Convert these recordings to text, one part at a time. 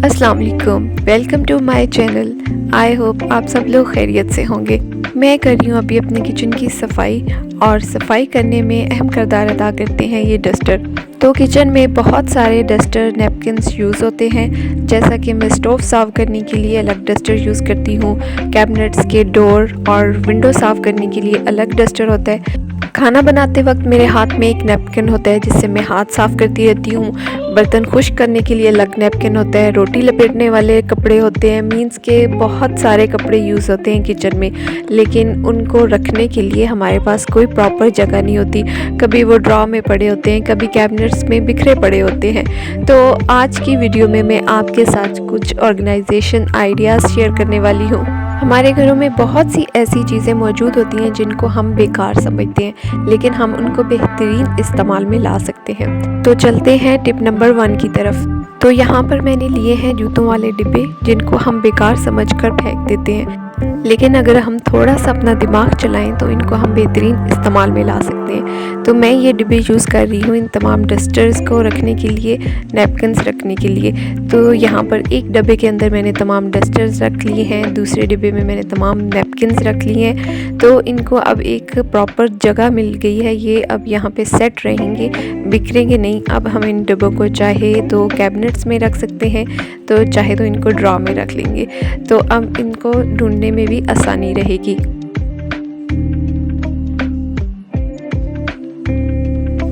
अस्सलाम वालेकुम, welcome to my channel. I hope आप सब लोग खैरियत से होंगे। मैं कर रही हूँ अभी अपने किचन की सफाई, और सफाई करने में अहम किरदार अदा करते हैं ये डस्टर। तो किचन में बहुत सारे डस्टर नैपकिन्स यूज़ होते हैं, जैसा कि मैं स्टोव साफ़ करने के लिए अलग डस्टर यूज़ करती हूँ, कैबिनेट्स के डोर और विंडो साफ़ करने के लिए अलग डस्टर होता है। खाना बनाते वक्त मेरे हाथ में एक नैपकिन होता है जिससे मैं हाथ साफ़ करती रहती हूँ। बर्तन खुश्क करने के लिए अलग नैपकिन होता है। रोटी लपेटने वाले कपड़े होते हैं, मीन्स के बहुत सारे कपड़े यूज़ होते हैं किचन में, लेकिन उनको रखने के लिए हमारे पास कोई प्रॉपर जगह नहीं होती। कभी वो ड्रॉ में पड़े होते हैं, कभी कैबिनेट्स में बिखरे पड़े होते हैं। तो आज की वीडियो में मैं आपके साथ कुछ ऑर्गेनाइजेशन आइडियाज़ शेयर करने वाली हूँ। हमारे घरों में बहुत सी ऐसी चीज़ें मौजूद होती हैं जिनको हम बेकार समझते हैं, लेकिन हम उनको बेहतरीन इस्तेमाल में ला सकते हैं। तो चलते हैं टिप नंबर 1 की तरफ। तो यहाँ पर मैंने लिए हैं जूतों वाले डिब्बे, जिनको हम बेकार समझकर फेंक देते हैं, लेकिन अगर हम थोड़ा सा अपना दिमाग चलाएं तो इनको हम बेहतरीन इस्तेमाल में ला सकते हैं। तो मैं ये डिब्बे यूज़ कर रही हूँ इन तमाम डस्टर्स को रखने के लिए, नैपकिन्स रखने के लिए। तो यहाँ पर एक डब्बे के अंदर मैंने तमाम डस्टर्स रख लिए हैं, दूसरे डिब्बे में मैंने तमाम नैपकिन्स रख लिए हैं। तो इनको अब एक प्रॉपर जगह मिल गई है, ये अब यहाँ पे सेट रहेंगे, बिखरेंगे नहीं। अब हम इन डिब्बों को चाहे तो कैबिनेट्स में रख सकते हैं, तो चाहे तो इनको ड्रॉ में रख लेंगे। तो अब इनको ढूंढने में भी आसानी रहेगी।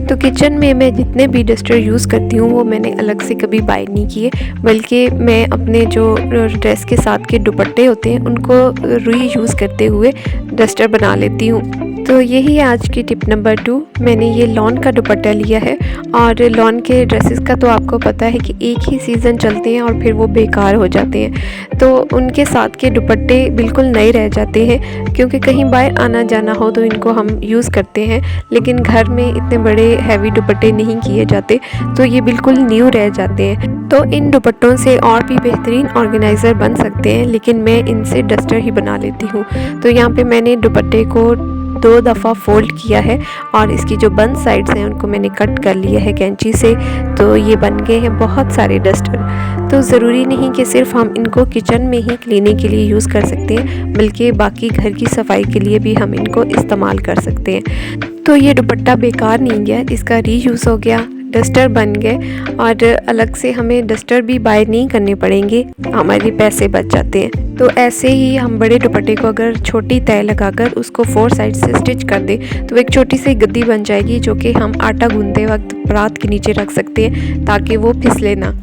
तो किचन में मैं जितने भी डस्टर यूज़ करती हूँ वो मैंने अलग से कभी बाय नहीं किए, बल्कि मैं अपने जो ड्रेस के साथ के दुपट्टे होते हैं उनको रीयूज़ करते हुए डस्टर बना लेती हूँ। तो यही है आज की टिप नंबर 2। मैंने ये लॉन का दुपट्टा लिया है, और लॉन के ड्रेसेस का तो आपको पता है कि एक ही सीज़न चलते हैं और फिर वो बेकार हो जाते हैं। तो उनके साथ के दुपट्टे बिल्कुल नए रह जाते हैं, क्योंकि कहीं बाहर आना जाना हो तो इनको हम यूज़ करते हैं, लेकिन घर में इतने बड़े हैवी दुपट्टे नहीं किए जाते, तो ये बिल्कुल न्यू रह जाते हैं। तो इन दुपट्टों से और भी बेहतरीन ऑर्गेनाइज़र बन सकते हैं, लेकिन मैं इनसे डस्टर ही बना लेती हूँ। तो यहाँ पे मैंने दुपट्टे को 2 दफ़ा फोल्ड किया है, और इसकी जो बंद साइड्स हैं उनको मैंने कट कर लिया है कैंची से। तो ये बन गए हैं बहुत सारे डस्टर। तो ज़रूरी नहीं कि सिर्फ हम इनको किचन में ही क्लीनिंग के लिए यूज़ कर सकते हैं, बल्कि बाकी घर की सफाई के लिए भी हम इनको इस्तेमाल कर सकते हैं। तो ये दुपट्टा बेकार नहीं गया, इसका रीयूज़ हो गया, डस्टर बन गए, और अलग से हमें डस्टर भी बाय नहीं करने पड़ेंगे, हमारे पैसे बच जाते हैं। तो ऐसे ही हम बड़े दुपट्टे को अगर छोटी तय लगाकर उसको 4 साइड से स्टिच कर दें तो एक छोटी सी गद्दी बन जाएगी, जो कि हम आटा गूंदते वक्त परात के नीचे रख सकते हैं ताकि वो फिसले ना।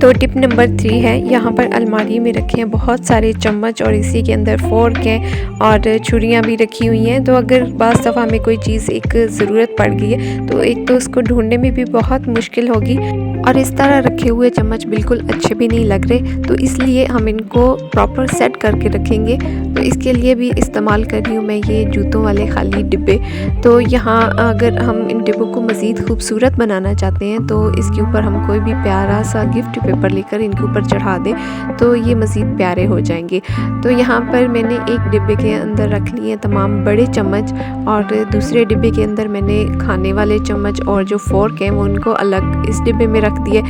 तो टिप नंबर 3 है, यहाँ पर अलमारी में रखे हैं बहुत सारे चम्मच, और इसी के अंदर फोर्क हैं और छुरियाँ भी रखी हुई हैं। तो अगर बाज़ दफ़ा हमें कोई चीज़ एक ज़रूरत पड़ गई है तो एक तो उसको ढूंढने में भी बहुत मुश्किल होगी, और इस तरह रखे हुए चम्मच बिल्कुल अच्छे भी नहीं लग रहे, तो इसलिए हम इनको प्रॉपर सेट करके रखेंगे। तो इसके लिए भी इस्तेमाल कर रही हूँ मैं ये जूतों वाले खाली डिब्बे। तो यहाँ अगर हम इन डिब्बों को मज़ीद खूबसूरत बनाना चाहते हैं तो इसके ऊपर हम कोई भी प्यारा सा गिफ्ट पेपर लेकर इनके ऊपर चढ़ा दें तो ये मज़ीद प्यारे हो जाएंगे। तो यहाँ पर मैंने एक डिब्बे के अंदर रख लिए तमाम बड़े चम्मच, और दूसरे डिब्बे के अंदर मैंने खाने वाले चम्मच और जो फोर्क हैं वो उनको अलग इस डिब्बे में रख दिए।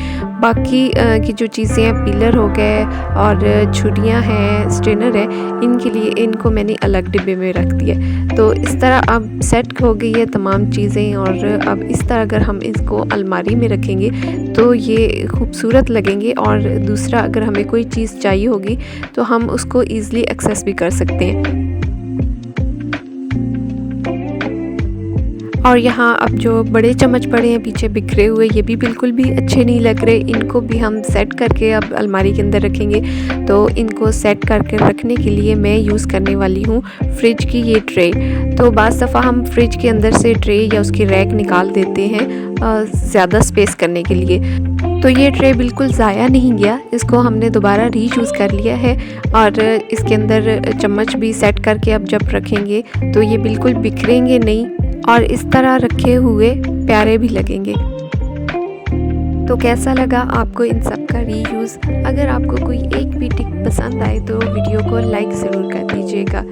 बाकी की जो चीज़ें हैं, पीलर हो गए और छुरियाँ हैं, स्ट्रेनर है, इनके लिए इनको मैंने अलग डिब्बे में रख दिया। तो इस तरह अब सेट हो गई है तमाम चीज़ें, और अब इस तरह अगर हम इसको अलमारी में रखेंगे तो ये खूबसूरत लगेंगे, और दूसरा अगर हमें कोई चीज़ चाहिए होगी तो हम उसको ईज़िली एक्सेस भी कर सकते हैं। और यहाँ अब जो बड़े चम्मच पड़े हैं पीछे बिखरे हुए, ये भी बिल्कुल भी अच्छे नहीं लग रहे, इनको भी हम सेट करके अब अलमारी के अंदर रखेंगे। तो इनको सेट करके रखने के लिए मैं यूज़ करने वाली हूँ फ्रिज की ये ट्रे। तो बाज़ दफ़ा हम फ्रिज के अंदर से ट्रे या उसकी रैक निकाल देते हैं ज़्यादा स्पेस करने के लिए। तो ये ट्रे बिल्कुल ज़ाया नहीं गया, इसको हमने दोबारा रीयूज़ कर लिया है, और इसके अंदर चम्मच भी सेट करके अब जब रखेंगे तो ये बिल्कुल बिखरेंगे नहीं, और इस तरह रखे हुए प्यारे भी लगेंगे। तो कैसा लगा आपको इन सब का रीयूज़? अगर आपको कोई एक भी टिप पसंद आए तो वीडियो को लाइक ज़रूर कर दीजिएगा।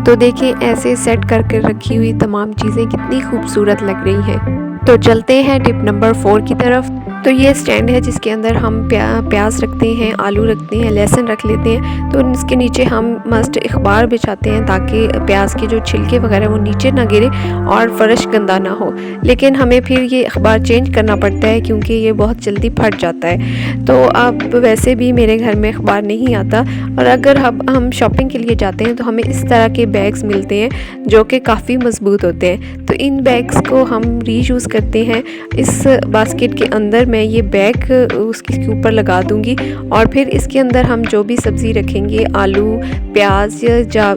तो देखिए ऐसे सेट करके रखी हुई तमाम चीज़ें कितनी खूबसूरत लग रही हैं। तो चलते हैं टिप नंबर 4 की तरफ। तो ये स्टैंड है जिसके अंदर हम प्याज रखते हैं, आलू रखते हैं, लहसुन रख लेते हैं। तो इसके नीचे हम मस्ट अखबार बिछाते हैं ताकि प्याज के जो छिलके वगैरह वो नीचे ना गिरे और फ़र्श गंदा ना हो। लेकिन हमें फिर ये अखबार चेंज करना पड़ता है क्योंकि ये बहुत जल्दी फट जाता है। तो अब वैसे भी मेरे घर में अखबार नहीं आता, और अगर हम शॉपिंग के लिए जाते हैं तो हमें इस तरह के बैग्स मिलते हैं जो कि काफ़ी मज़बूत होते हैं। तो इन बैग्स को हम रीयूज़ करते हैं। इस बास्केट के अंदर मैं ये बैग उसके ऊपर लगा दूंगी, और फिर इसके अंदर हम जो भी सब्ज़ी रखेंगे, आलू, प्याज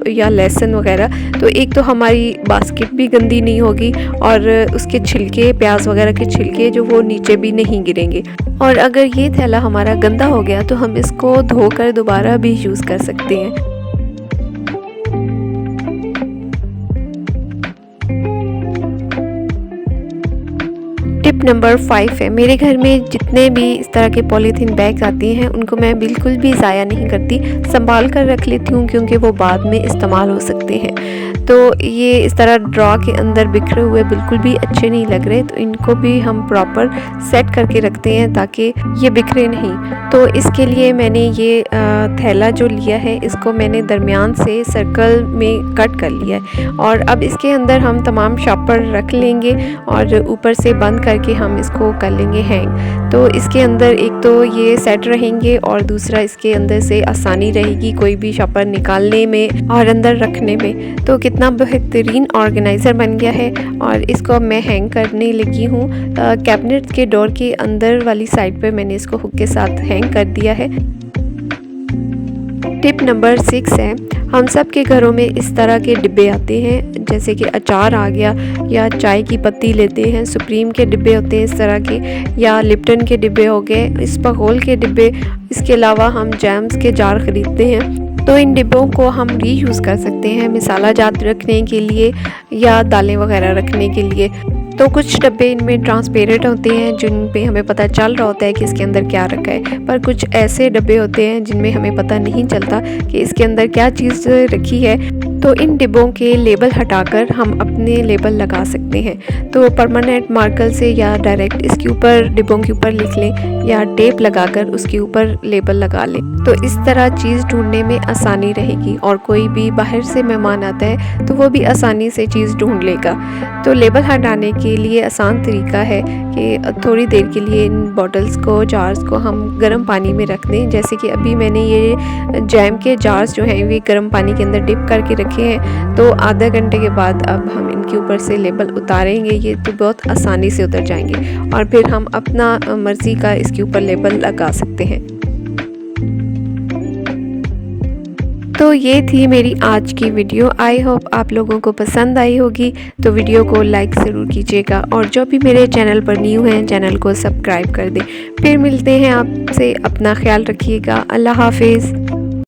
या लहसुन वगैरह, तो एक तो हमारी बास्केट भी गंदी नहीं होगी और उसके छिलके, प्याज वगैरह के छिलके जो वो नीचे भी नहीं गिरेंगे। और अगर ये थैला हमारा गंदा हो गया तो हम इसको धोकर दोबारा भी यूज़ कर सकते हैं। टिप नंबर 5 है, मेरे घर में जितने भी इस तरह के पॉलीथीन बैग्स आते हैं उनको मैं बिल्कुल भी ज़ाया नहीं करती, संभाल कर रख लेती हूँ क्योंकि वो बाद में इस्तेमाल हो सकते हैं। तो ये इस तरह ड्रॉ के अंदर बिखरे हुए बिल्कुल भी अच्छे नहीं लग रहे, तो इनको भी हम प्रॉपर सेट करके रखते हैं ताकि ये बिखरे नहीं। तो इसके लिए मैंने ये थैला जो लिया है इसको मैंने दरमियान से सर्कल में कट कर लिया है, और अब इसके अंदर हम तमाम शॉपर रख लेंगे और ऊपर से बंद करके हम इसको कर लेंगे हैंग। तो इसके अंदर एक तो ये सेट रहेंगे और दूसरा इसके अंदर से आसानी रहेगी कोई भी शॉपर निकालने में और अंदर रखने में। तो कितना बेहतरीन ऑर्गेनाइज़र बन गया है, और इसको अब मैं हैंग करने लगी हूँ। कैबिनेट के डोर के अंदर वाली साइड पे मैंने इसको हुक के साथ हैंग कर दिया है। टिप नंबर 6 है, हम सब के घरों में इस तरह के डिब्बे आते हैं, जैसे कि अचार आ गया या चाय की पत्ती लेते हैं, सुप्रीम के डिब्बे होते हैं इस तरह के, या लिप्टन के डिब्बे हो गए, स्पगोल के डिब्बे। इसके अलावा हम जैम्स के जार ख़रीदते हैं। तो इन डिब्बों को हम रीयूज़ कर सकते हैं मसाला जात रखने के लिए या दालें वगैरह रखने के लिए। तो कुछ डब्बे इनमें ट्रांसपेरेंट होते हैं जिन पे हमें पता चल रहा होता है कि इसके अंदर क्या रखा है, पर कुछ ऐसे डब्बे होते हैं जिनमें हमें पता नहीं चलता कि इसके अंदर क्या चीज़ रखी है। तो इन डिब्बों के लेबल हटाकर हम अपने लेबल लगा सकते हैं। तो परमानेंट मार्कर से या डायरेक्ट इसके ऊपर, डिब्बों के ऊपर लिख लें, या टेप लगाकर उसके ऊपर लेबल लगा लें। तो इस तरह चीज़ ढूंढने में आसानी रहेगी, और कोई भी बाहर से मेहमान आता है तो वो भी आसानी से चीज़ ढूंढ लेगा। तो लेबल हटाने के लिए आसान तरीका है कि थोड़ी देर के लिए इन बॉटल्स को, जार्स को हम गर्म पानी में रख दें। जैसे कि अभी मैंने ये जैम के जार्स जो हैं वे गर्म पानी के अंदर डिप करके रखे हैं। तो आधा घंटे के बाद अब हम इनके ऊपर से लेबल उतारेंगे, ये तो बहुत आसानी से उतर जाएंगे, और फिर हम अपना मर्ज़ी का इसके ऊपर लेबल लगा सकते हैं। तो ये थी मेरी आज की वीडियो। आई होप आप लोगों को पसंद आई होगी। तो वीडियो को लाइक ज़रूर कीजिएगा, और जो भी मेरे चैनल पर न्यू हैं चैनल को सब्सक्राइब कर दें। फिर मिलते हैं आपसे, अपना ख्याल रखिएगा। अल्लाह हाफिज़।